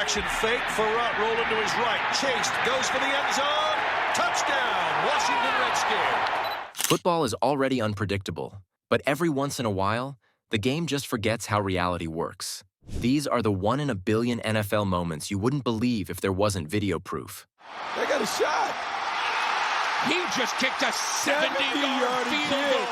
Play-action fake. Farrell rolling to his right. Chased. Goes for the end zone. Touchdown, Washington Redskins. Football is already unpredictable, but every once in a while, the game just forgets how reality works. These are the 1 in a billion NFL moments you wouldn't believe if there wasn't video proof. They got a shot. He just kicked a 70-yard field goal.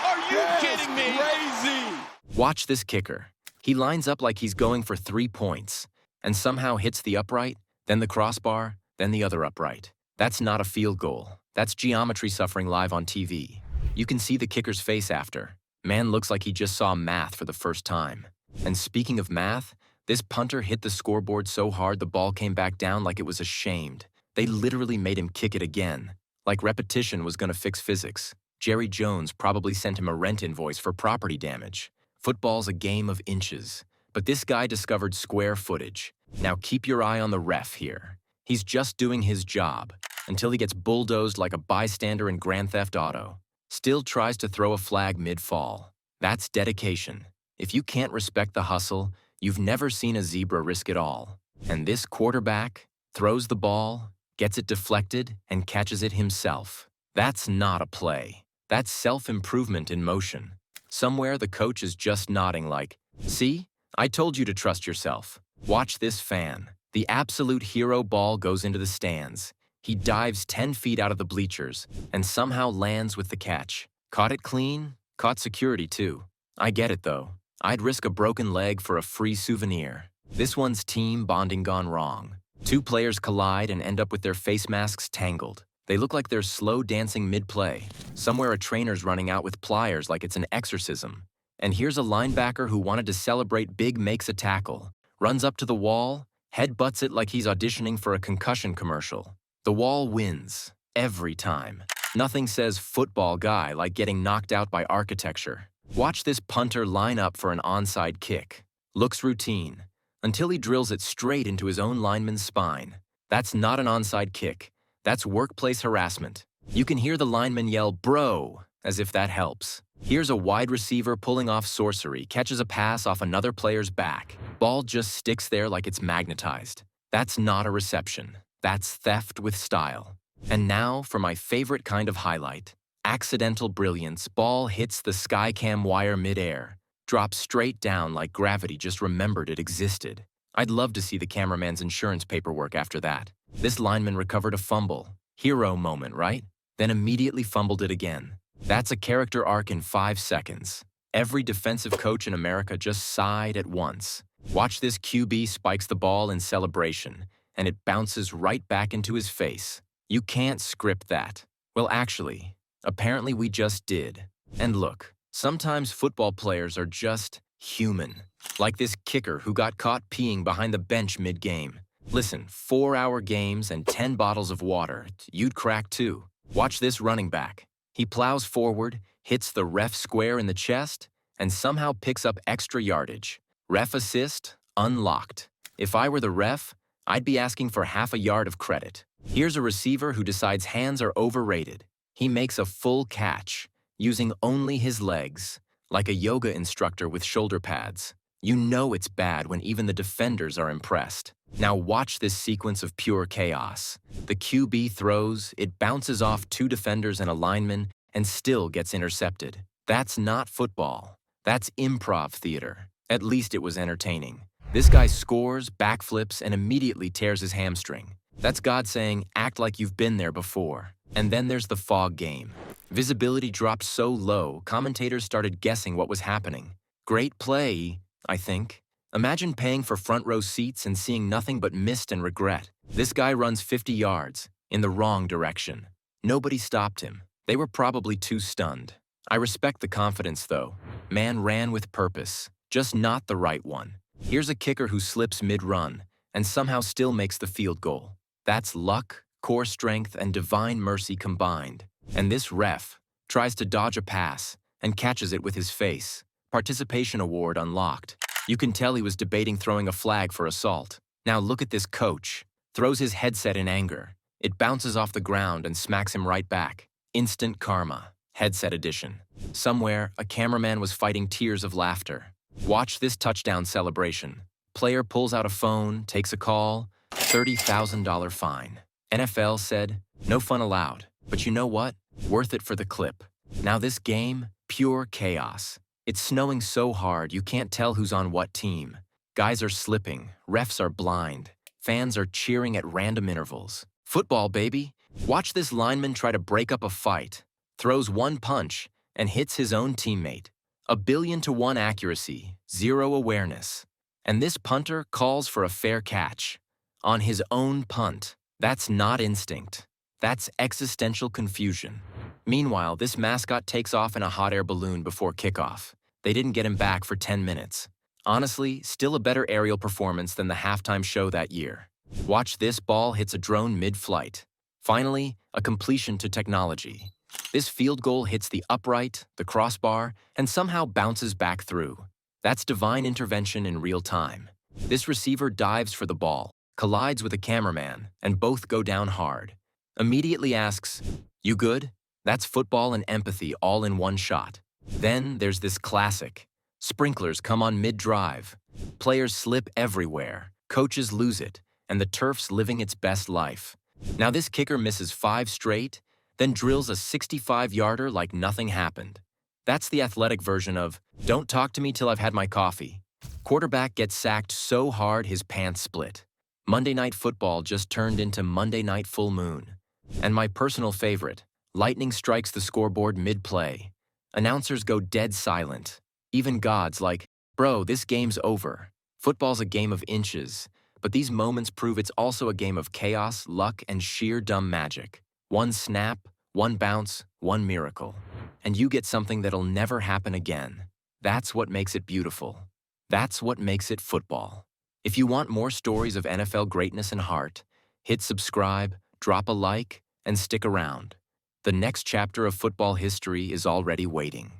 Are you kidding me? Crazy. Watch this kicker. He lines up like he's going for 3 points, and somehow hits the upright, then the crossbar, then the other upright. That's not a field goal. That's geometry suffering live on TV. You can see the kicker's face after. Man looks like he just saw math for the first time. And speaking of math, this punter hit the scoreboard so hard the ball came back down like it was ashamed. They literally made him kick it again. Like repetition was going to fix physics. Jerry Jones probably sent him a rent invoice for property damage. Football's a game of inches. But this guy discovered square footage. Now keep your eye on the ref here. He's just doing his job, until he gets bulldozed like a bystander in Grand Theft Auto. Still tries to throw a flag mid-fall. That's dedication. If you can't respect the hustle, you've never seen a zebra risk it all. And this quarterback throws the ball, gets it deflected, and catches it himself. That's not a play. That's self-improvement in motion. Somewhere the coach is just nodding like, "See? I told you to trust yourself." Watch this fan. The absolute hero ball goes into the stands. He dives 10 feet out of the bleachers and somehow lands with the catch. Caught it clean, caught security too. I get it though. I'd risk a broken leg for a free souvenir. This one's team bonding gone wrong. 2 players collide and end up with their face masks tangled. They look like they're slow dancing mid-play. Somewhere a trainer's running out with pliers like it's an exorcism. And here's a linebacker who wanted to celebrate big makes a tackle. Runs up to the wall, headbutts it like he's auditioning for a concussion commercial. The wall wins, every time. Nothing says football guy like getting knocked out by architecture. Watch this punter line up for an onside kick. Looks routine, until he drills it straight into his own lineman's spine. That's not an onside kick. That's workplace harassment. You can hear the lineman yell, "Bro," as if that helps. Here's a wide receiver pulling off sorcery, catches a pass off another player's back. Ball just sticks there like it's magnetized. That's not a reception. That's theft with style. And now for my favorite kind of highlight. Accidental brilliance. Ball hits the Skycam wire midair. Drops straight down like gravity just remembered it existed. I'd love to see the cameraman's insurance paperwork after that. This lineman recovered a fumble. Hero moment, right? Then immediately fumbled it again. That's a character arc in 5 seconds. Every defensive coach in America just sighed at once. Watch this QB spikes the ball in celebration, and it bounces right back into his face. You can't script that. Well, actually, apparently we just did. And look, sometimes football players are just human. Like this kicker who got caught peeing behind the bench mid-game. Listen, 4-hour games and 10 bottles of water, you'd crack too. Watch this running back. He plows forward, hits the ref square in the chest, and somehow picks up extra yardage. Ref assist, unlocked. If I were the ref, I'd be asking for half a yard of credit. Here's a receiver who decides hands are overrated. He makes a full catch, using only his legs, like a yoga instructor with shoulder pads. You know it's bad when even the defenders are impressed. Now watch this sequence of pure chaos. The QB throws, it bounces off 2 defenders and a lineman, and still gets intercepted. That's not football. That's improv theater. At least it was entertaining. This guy scores, backflips, and immediately tears his hamstring. That's God saying, act like you've been there before. And then there's the fog game. Visibility dropped so low, commentators started guessing what was happening. Great play, I think. Imagine paying for front row seats and seeing nothing but mist and regret. This guy runs 50 yards, in the wrong direction. Nobody stopped him. They were probably too stunned. I respect the confidence though. Man ran with purpose, just not the right one. Here's a kicker who slips mid-run, and somehow still makes the field goal. That's luck, core strength, and divine mercy combined. And this ref tries to dodge a pass and catches it with his face. Participation award unlocked. You can tell he was debating throwing a flag for assault. Now look at this coach. Throws his headset in anger. It bounces off the ground and smacks him right back. Instant karma. Headset edition. Somewhere, a cameraman was fighting tears of laughter. Watch this touchdown celebration. Player pulls out a phone, takes a call, $30,000 fine. NFL said, no fun allowed. But you know what? Worth it for the clip. Now this game, pure chaos. It's snowing so hard you can't tell who's on what team. Guys are slipping, refs are blind, fans are cheering at random intervals. Football, baby. Watch this lineman try to break up a fight, throws one punch, and hits his own teammate. 1,000,000,000 accuracy, 0 awareness. And this punter calls for a fair catch. On his own punt. That's not instinct. That's existential confusion. Meanwhile, this mascot takes off in a hot air balloon before kickoff. They didn't get him back for 10 minutes. Honestly, still a better aerial performance than the halftime show that year. Watch this ball hits a drone mid-flight. Finally, a completion to technology. This field goal hits the upright, the crossbar, and somehow bounces back through. That's divine intervention in real time. This receiver dives for the ball, collides with a cameraman, and both go down hard. Immediately asks, "You good?" That's football and empathy all in one shot. Then there's this classic. Sprinklers come on mid-drive. Players slip everywhere. Coaches lose it, and the turf's living its best life. Now this kicker misses 5 straight, then drills a 65-yarder like nothing happened. That's the athletic version of, don't talk to me till I've had my coffee. Quarterback gets sacked so hard his pants split. Monday Night Football just turned into Monday Night Full Moon. And my personal favorite, lightning strikes the scoreboard mid-play. Announcers go dead silent. Even God's like, bro, this game's over. Football's a game of inches, but these moments prove it's also a game of chaos, luck, and sheer dumb magic. One snap, one bounce, one miracle. And you get something that'll never happen again. That's what makes it beautiful. That's what makes it football. If you want more stories of NFL greatness and heart, hit subscribe, drop a like, and stick around. The next chapter of football history is already waiting.